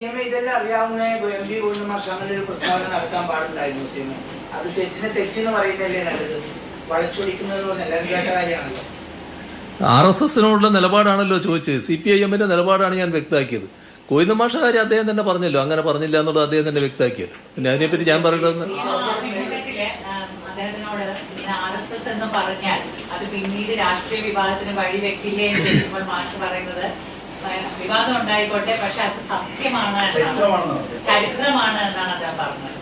ഇതെല്ലാം അറിയാവുന്ന എം.പി. ഗോവിന്ദമാഷ് അങ്ങനെ ഒരു പ്രസ്താവന നടത്താൻ പാടില്ലായിരുന്നു. സീമ അത് തെറ്റെന്ന് പറയുന്നതല്ലേ നല്ലത്. വളച്ചൊടിക്കുന്നത് പറഞ്ഞ എല്ലാവരും കേട്ട കാര്യമാണല്ലോ. RSSനോടുള്ള നിലപാടാണല്ലോ ചോദിച്ചത്. CPIMന്റെ നിലപാടാണ് ഞാൻ വ്യക്തമാക്കിയത്. ഗോവിന്ദമാഷ കാര്യം അദ്ദേഹം തന്നെ പറഞ്ഞല്ലോ, അങ്ങനെ പറഞ്ഞില്ല എന്നുള്ളത് അദ്ദേഹം തന്നെ വ്യക്തമാക്കിയല്ലോ. പിന്നെ അതിനെപ്പറ്റി ഞാൻ പറയുന്നത് RSS എന്ന് പറഞ്ഞാൽ അത് പിന്നീട് രാഷ്ട്രീയ വിവാദത്തിന് വഴിവെക്കില്ലേ എന്ന് ചോദിച്ചപ്പോൾ മാഷ് പറയുന്നത് വിവാദം ഉണ്ടായിക്കോട്ടെ, പക്ഷെ അത് സത്യമാണ്, ചരിത്രമാണ് എന്നാണ് അദ്ദേഹം പറഞ്ഞത്.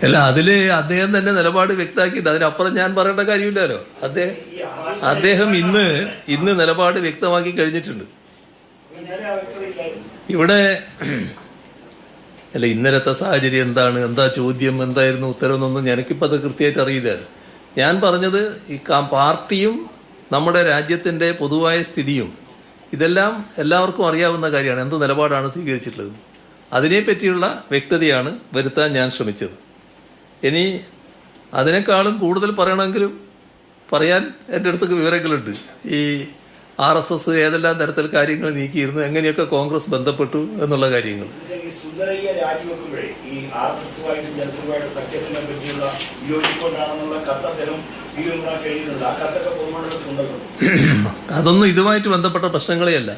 അല്ല, അതില് അദ്ദേഹം തന്നെ നിലപാട് വ്യക്തമാക്കിയിട്ട് അതിനപ്പുറം ഞാൻ പറയേണ്ട കാര്യമില്ലല്ലോ. അദ്ദേഹം ഇന്ന് നിലപാട് വ്യക്തമാക്കി കഴിഞ്ഞിട്ടുണ്ട്. ഇവിടെ അല്ല, ഇന്നലത്തെ സാഹചര്യം എന്താണ്, എന്താ ചോദ്യം, എന്തായിരുന്നു ഉത്തരവെന്നൊന്നും എനിക്കിപ്പോൾ അത് കൃത്യമായിട്ട് അറിയില്ല. ഞാൻ പറഞ്ഞത് ഈ പാർട്ടിയും നമ്മുടെ രാജ്യത്തിൻ്റെ പൊതുവായ സ്ഥിതിയും ഇതെല്ലാം എല്ലാവർക്കും അറിയാവുന്ന കാര്യമാണ്. എന്ത് നിലപാടാണ് സ്വീകരിച്ചിട്ടുള്ളത് അതിനെപ്പറ്റിയുള്ള വ്യക്തതയാണ് വരുത്താൻ ഞാൻ ശ്രമിച്ചത്. ഇനി അതിനേക്കാളും കൂടുതൽ പറയണമെങ്കിലും പറയാൻ എൻ്റെ അടുത്ത് വിവരങ്ങളുണ്ട്. ഈ RSS ഏതെല്ലാം തരത്തിൽ കാര്യങ്ങൾ നീക്കിയിരുന്നു, എങ്ങനെയൊക്കെ കോൺഗ്രസ് ബന്ധപ്പെട്ടു എന്നുള്ള കാര്യങ്ങൾ. സുന്ദരയ്യ രാജിവെക്കുമ്പോഴേ ഈ RSSുമായിട്ടും ജനസംഘമായിട്ടും സഖ്യത്തിനെ പറ്റിയുള്ള വിയോജിക്കൊണ്ടാണെന്നുള്ള കത്ത് അദ്ദേഹം കഴിയുന്നുണ്ട്. ആ കത്തൊക്കെ പൊതുമണ്ഡലത്തിലുണ്ടല്ലോ. അതൊന്നും ഇതുമായിട്ട് ബന്ധപ്പെട്ട പ്രശ്നങ്ങളേ അല്ല.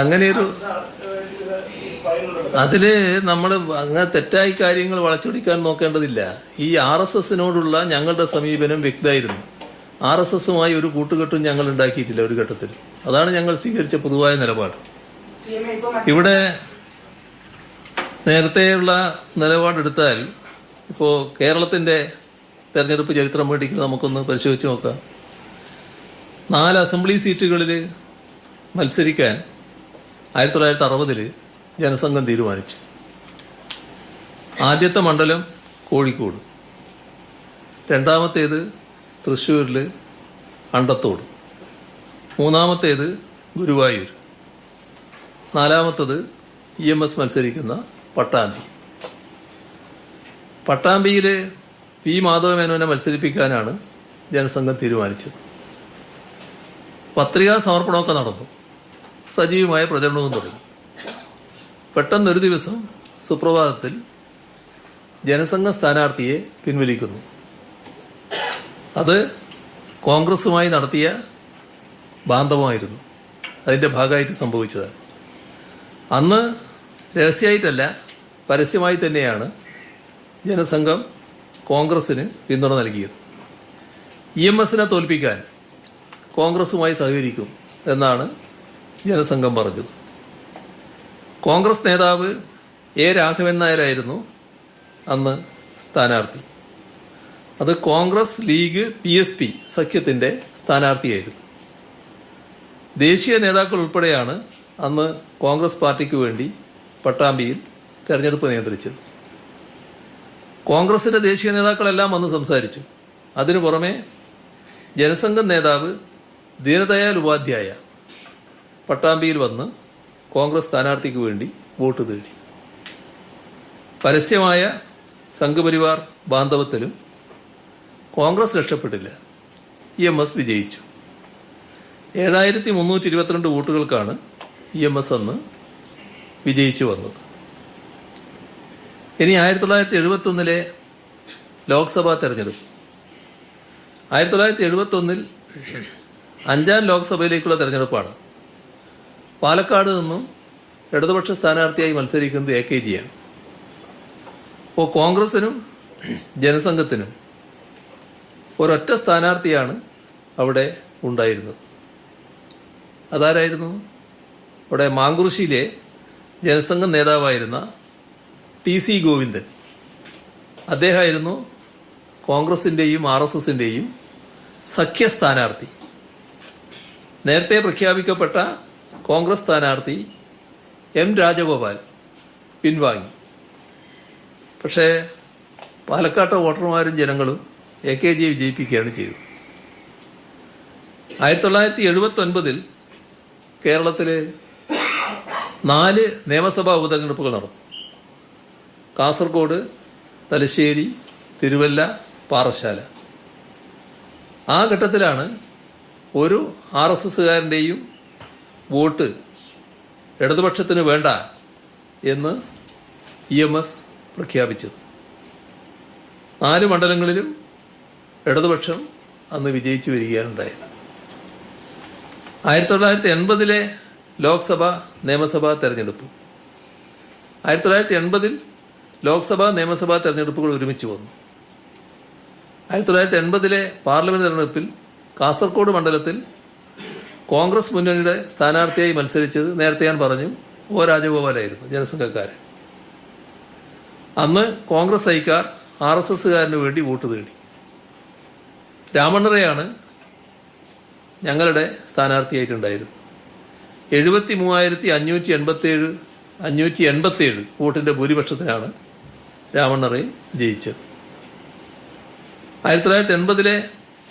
അങ്ങനെയൊരു അതില് നമ്മൾ അങ്ങനെ തെറ്റായി കാര്യങ്ങൾ വളച്ചൊടിക്കാൻ നോക്കേണ്ടതില്ല. ഈ RSSനോടുള്ള ഞങ്ങളുടെ സമീപനം വ്യക്തമായിരുന്നു. RSSുമായി ഒരു കൂട്ടുകെട്ടും ഞങ്ങൾ ഉണ്ടാക്കിയിട്ടില്ല ഒരു ഘട്ടത്തിൽ. അതാണ് ഞങ്ങൾ സ്വീകരിച്ച പൊതുവായ നിലപാട്. ഇവിടെ നേരത്തെയുള്ള നിലപാടെടുത്താൽ ഇപ്പോൾ കേരളത്തിൻ്റെ തെരഞ്ഞെടുപ്പ് ചരിത്രം വേണ്ടിക്ക് നമുക്കൊന്ന് പരിശോധിച്ച് നോക്കാം. 4 അസംബ്ലി സീറ്റുകളിൽ മത്സരിക്കാൻ 1960 ജനസംഘം തീരുമാനിച്ചു. ആദ്യത്തെ മണ്ഡലം കോഴിക്കോട്, രണ്ടാമത്തേത് തൃശ്ശൂരിൽ അണ്ടത്തോട്, മൂന്നാമത്തേത് ഗുരുവായൂർ, നാലാമത്തത് EMS മത്സരിക്കുന്ന പട്ടാമ്പി. പട്ടാമ്പിയിൽ P. മാധവമേനോനെ മത്സരിപ്പിക്കാനാണ് ജനസംഘം തീരുമാനിച്ചത്. പത്രികാ സമർപ്പണമൊക്കെ നടന്നു, സജീവമായ പ്രചരണവും തുടങ്ങി. പെട്ടെന്നൊരു ദിവസം സുപ്രഭാതത്തിൽ ജനസംഘ സ്ഥാനാർത്ഥിയെ പിൻവലിക്കുന്നു. അത് കോൺഗ്രസുമായി നടത്തിയ ബാന്ധവമായിരുന്നു, അതിൻ്റെ ഭാഗമായിട്ട് സംഭവിച്ചതാണ്. അന്ന് രഹസ്യമായിട്ടല്ല, പരസ്യമായി തന്നെയാണ് ജനസംഘം കോൺഗ്രസിന് പിന്തുണ നൽകിയത്. EMSനെ തോൽപ്പിക്കാൻ കോൺഗ്രസുമായി സഹകരിക്കും എന്നാണ് ജനസംഘം പറഞ്ഞത്. കോൺഗ്രസ് നേതാവ് A. രാഘവൻ നായരായിരുന്നു അന്ന് സ്ഥാനാർത്ഥി. അത് കോൺഗ്രസ് ലീഗ് PSP സഖ്യത്തിൻ്റെ സ്ഥാനാർത്ഥിയായിരുന്നു. ദേശീയ നേതാക്കൾ ഉൾപ്പെടെയാണ് അന്ന് കോൺഗ്രസ് പാർട്ടിക്ക് വേണ്ടി പട്ടാമ്പിയിൽ തെരഞ്ഞെടുപ്പ് നിയന്ത്രിച്ചത്. കോൺഗ്രസിൻ്റെ ദേശീയ നേതാക്കളെല്ലാം വന്ന് സംസാരിച്ചു. അതിനു പുറമെ ജനസംഘം നേതാവ് ദീനദയാൽ ഉപാധ്യായ പട്ടാമ്പിയിൽ വന്ന് കോൺഗ്രസ് സ്ഥാനാർത്ഥിക്ക് വേണ്ടി വോട്ട് തേടി. പരസ്യമായ സംഘപരിവാർ ബാന്ധവത്തിലും കോൺഗ്രസ് രക്ഷപ്പെട്ടില്ല. EMS വിജയിച്ചു. 7322 വോട്ടുകൾക്കാണ് EMS അന്ന് വിജയിച്ചു വന്നത്. ഇനി 1971 ലോക്സഭാ തെരഞ്ഞെടുപ്പ്. 1971 5ാം ലോക്സഭയിലേക്കുള്ള തെരഞ്ഞെടുപ്പാണ്. പാലക്കാട് നിന്നും ഇടതുപക്ഷ സ്ഥാനാർത്ഥിയായി മത്സരിക്കുന്നത് AKG ആണ്. അപ്പോൾ കോൺഗ്രസിനും ജനസംഘത്തിനും ഒരൊറ്റ സ്ഥാനാർത്ഥിയാണ് അവിടെ ഉണ്ടായിരുന്നത്. അതാരായിരുന്നു? അവിടെ മാങ്കുറിശ്ശിയിലെ ജനസംഘം നേതാവായിരുന്ന TC ഗോവിന്ദൻ. അദ്ദേഹമായിരുന്നു കോൺഗ്രസിൻ്റെയും RSSൻ്റെയും സഖ്യ സ്ഥാനാർത്ഥി. നേരത്തെ പ്രഖ്യാപിക്കപ്പെട്ട കോൺഗ്രസ് സ്ഥാനാർത്ഥി M. രാജഗോപാൽ പിൻവാങ്ങി. പക്ഷേ പാലക്കാട്ടെ വോട്ടർമാരും ജനങ്ങളും AKGയെ വിജയിപ്പിക്കുകയാണ് ചെയ്തത്. 1979 കേരളത്തിൽ 4 നിയമസഭാ ഉപതെരഞ്ഞെടുപ്പുകൾ നടന്നു. കാസർഗോഡ്, തലശ്ശേരി, തിരുവല്ല, പാറശാല. ആ ഘട്ടത്തിലാണ് ഒരു RSSകാരൻ്റെയും വോട്ട് ഇടതുപക്ഷത്തിന് വേണ്ട എന്ന് EMS പ്രഖ്യാപിച്ചത്. 4 മണ്ഡലങ്ങളിലും ഇടതുപക്ഷം അന്ന് വിജയിച്ചു വരികയാണ് ഉണ്ടായത്. 1980 ലോക്സഭ നിയമസഭാ തെരഞ്ഞെടുപ്പ്, 1980 ലോക്സഭാ നിയമസഭാ തെരഞ്ഞെടുപ്പുകൾ ഒരുമിച്ച് വന്നു. 1980 പാർലമെന്റ് തെരഞ്ഞെടുപ്പിൽ കാസർഗോഡ് മണ്ഡലത്തിൽ കോൺഗ്രസ് മുന്നണിയുടെ സ്ഥാനാർത്ഥിയായി മത്സരിച്ചത് നേരത്തെ ഞാൻ പറഞ്ഞു ഒ രാജഗോപാലായിരുന്നു, ജനസംഘക്കാരൻ. അന്ന് കോൺഗ്രസ് ഐക്കാർ RSSകാരന് വേണ്ടി വോട്ട് തേടി. രാമണ്ണറെയാണ് ഞങ്ങളുടെ സ്ഥാനാർത്ഥിയായിട്ടുണ്ടായിരുന്നത്. 73,587 വോട്ടിൻ്റെ ഭൂരിപക്ഷത്തിനാണ് രാമണ്ണറെ ജയിച്ചത്. 1980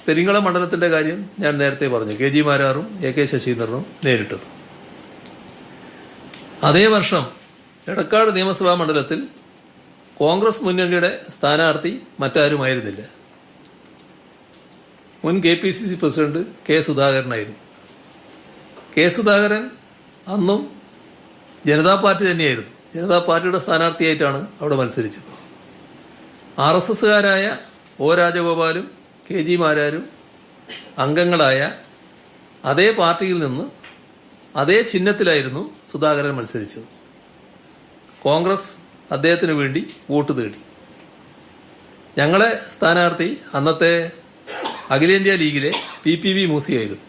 പെരിങ്ങളം മണ്ഡലത്തിൻ്റെ കാര്യം ഞാൻ നേരത്തെ പറഞ്ഞു, KG മാരാറും AK ശശീന്ദ്രനും നേരിട്ടത്. അതേ വർഷം എടക്കാട് നിയമസഭാ മണ്ഡലത്തിൽ കോൺഗ്രസ് മുന്നണിയുടെ സ്ഥാനാർത്ഥി മറ്റാരുമായിരുന്നില്ല, മുൻ KPCC president K. സുധാകരനായിരുന്നു. K. Sudhakaran അന്നും ജനതാ പാർട്ടി തന്നെയായിരുന്നു, ജനതാ പാർട്ടിയുടെ സ്ഥാനാർത്ഥിയായിട്ടാണ് അവിടെ മത്സരിച്ചത്. RSSകാരായ ഒ രാജഗോപാലും KG മാരാരും അംഗങ്ങളായ അതേ പാർട്ടിയിൽ നിന്ന് അതേ ചിഹ്നത്തിലായിരുന്നു സുധാകരൻ മത്സരിച്ചത്. കോൺഗ്രസ് അദ്ദേഹത്തിന് വേണ്ടി വോട്ട് തേടി. ഞങ്ങളെ സ്ഥാനാർത്ഥി അന്നത്തെ അഖിലേന്ത്യാ ലീഗിലെ PPV മൂസിയായിരുന്നു.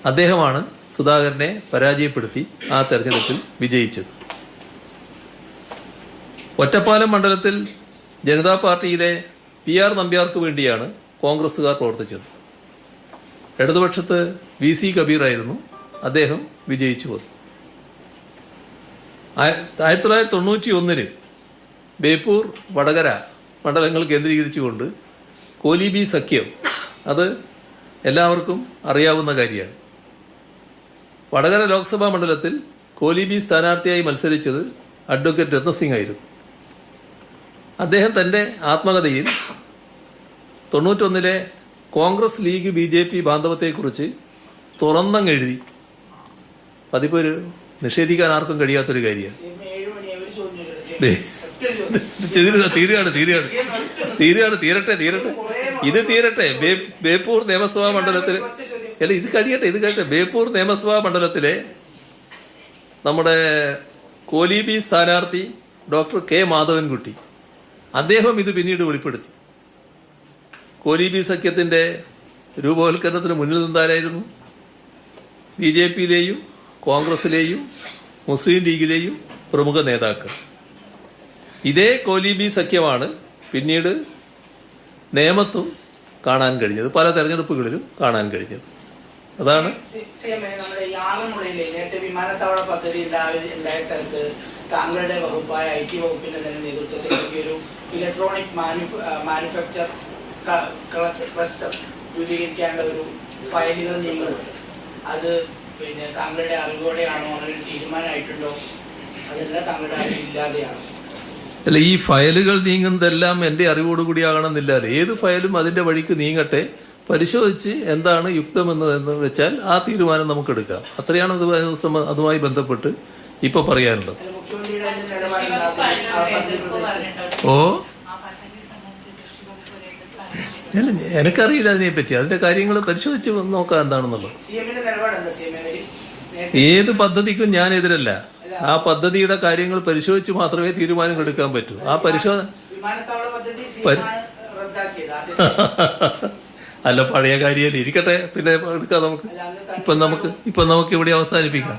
അദ്ദേഹമാണ് സുധാകരനെ പരാജയപ്പെടുത്തി ആ തെരഞ്ഞെടുപ്പിൽ വിജയിച്ചത്. ഒറ്റപ്പാലം മണ്ഡലത്തിൽ ജനതാ പാർട്ടിയിലെ PR നമ്പ്യാർക്ക് വേണ്ടിയാണ് കോൺഗ്രസ്സുകാർ പ്രവർത്തിച്ചത്. ഇടതുപക്ഷത്ത് VC കബീറായിരുന്നു, അദ്ദേഹം വിജയിച്ചു വന്നു. 1991 ബേപ്പൂർ വടകര മണ്ഡലങ്ങൾ കേന്ദ്രീകരിച്ചുകൊണ്ട് കോലീബി സഖ്യം, അത് എല്ലാവർക്കും അറിയാവുന്ന കാര്യമാണ്. വടകര ലോക്സഭാ മണ്ഡലത്തിൽ കോലീബി സ്ഥാനാർത്ഥിയായി മത്സരിച്ചത് അഡ്വക്കേറ്റ് രത്നസിംഗ് ആയിരുന്നു. അദ്ദേഹം തൻ്റെ ആത്മകഥയിൽ 91 കോൺഗ്രസ് ലീഗ് BJP ബാന്ധവത്തെക്കുറിച്ച് തുറന്നങ്ങെഴുതി. അതിപ്പോൾ ഒരു നിഷേധിക്കാൻ ആർക്കും കഴിയാത്തൊരു കാര്യമാണ്. തീരട്ടെ ഇത് തീരട്ടെ. ബേപ്പൂർ നിയമസഭാ മണ്ഡലത്തിൽ അല്ല, ഇത് കഴിയട്ടെ. ബേപ്പൂർ നിയമസഭാ മണ്ഡലത്തിലെ നമ്മുടെ കോലീബി സ്ഥാനാർത്ഥി ഡോക്ടർ K. മാധവൻകുട്ടി, അദ്ദേഹം ഇത് പിന്നീട് വെളിപ്പെടുത്തി. കോലീബി സഖ്യത്തിൻ്റെ രൂപവൽക്കരണത്തിന് മുന്നിൽ നിന്നാലായിരുന്നു BJPയിലെയും കോൺഗ്രസിലെയും മുസ്ലിം ലീഗിലെയും പ്രമുഖ നേതാക്കൾ. ഇതേ കോലീബി സഖ്യമാണ് പിന്നീട് നേമത്തും കാണാൻ കഴിഞ്ഞത്, പല തെരഞ്ഞെടുപ്പുകളിലും കാണാൻ കഴിഞ്ഞത്. അതാണ് നമ്മുടെ യാഗമുളയിലെ നേരത്തെ വിമാനത്താവള പദ്ധതി ഉണ്ടായ സ്ഥലത്ത് താങ്കളുടെ വകുപ്പായ IT വകുപ്പിന്റെ തന്നെ നേതൃത്വത്തിൽ ഒരു ഇലക്ട്രോണിക് മാനുഫാക്ചർ ക്ലസ്റ്റർ രൂപീകരിക്കാനുള്ള ഒരു ഫയലുകൾ നീങ്ങുന്നുണ്ട്. അത് പിന്നെ താങ്കളുടെ അറിവോടെയാണോ, അങ്ങനെ ഒരു തീരുമാനമായിട്ടുണ്ടോ, അതല്ല താങ്കളുടെ അറിവില്ലാതെയാണോ? അല്ല, ഈ ഫയലുകൾ നീങ്ങുന്നതെല്ലാം എൻ്റെ അറിവോടുകൂടിയാകണമെന്നില്ല. ഏത് ഫയലും അതിൻ്റെ വഴിക്ക് നീങ്ങട്ടെ, പരിശോധിച്ച് എന്താണ് യുക്തമെന്ന് വെച്ചാൽ ആ തീരുമാനം നമുക്ക് എടുക്കാം. അത്രയാണ് അതുമായി ബന്ധപ്പെട്ട് ഇപ്പോൾ പറയാനുള്ളത്. ഓ അല്ല, എനിക്കറിയില്ല അതിനെപ്പറ്റി. അതിൻ്റെ കാര്യങ്ങൾ പരിശോധിച്ച് നോക്കാം എന്താണെന്നുള്ളത്. ഏത് പദ്ധതിക്കും ഞാൻ എതിരല്ല. ആ പദ്ധതിയുടെ കാര്യങ്ങൾ പരിശോധിച്ച് മാത്രമേ തീരുമാനങ്ങൾ എടുക്കാൻ പറ്റൂ. ആ പരിശോധന അല്ല, പഴയ കാര്യമല്ലേ, ഇരിക്കട്ടെ, പിന്നെ എടുക്കാം നമുക്ക്. ഇപ്പം നമുക്ക് ഇവിടെ അവസാനിപ്പിക്കാം.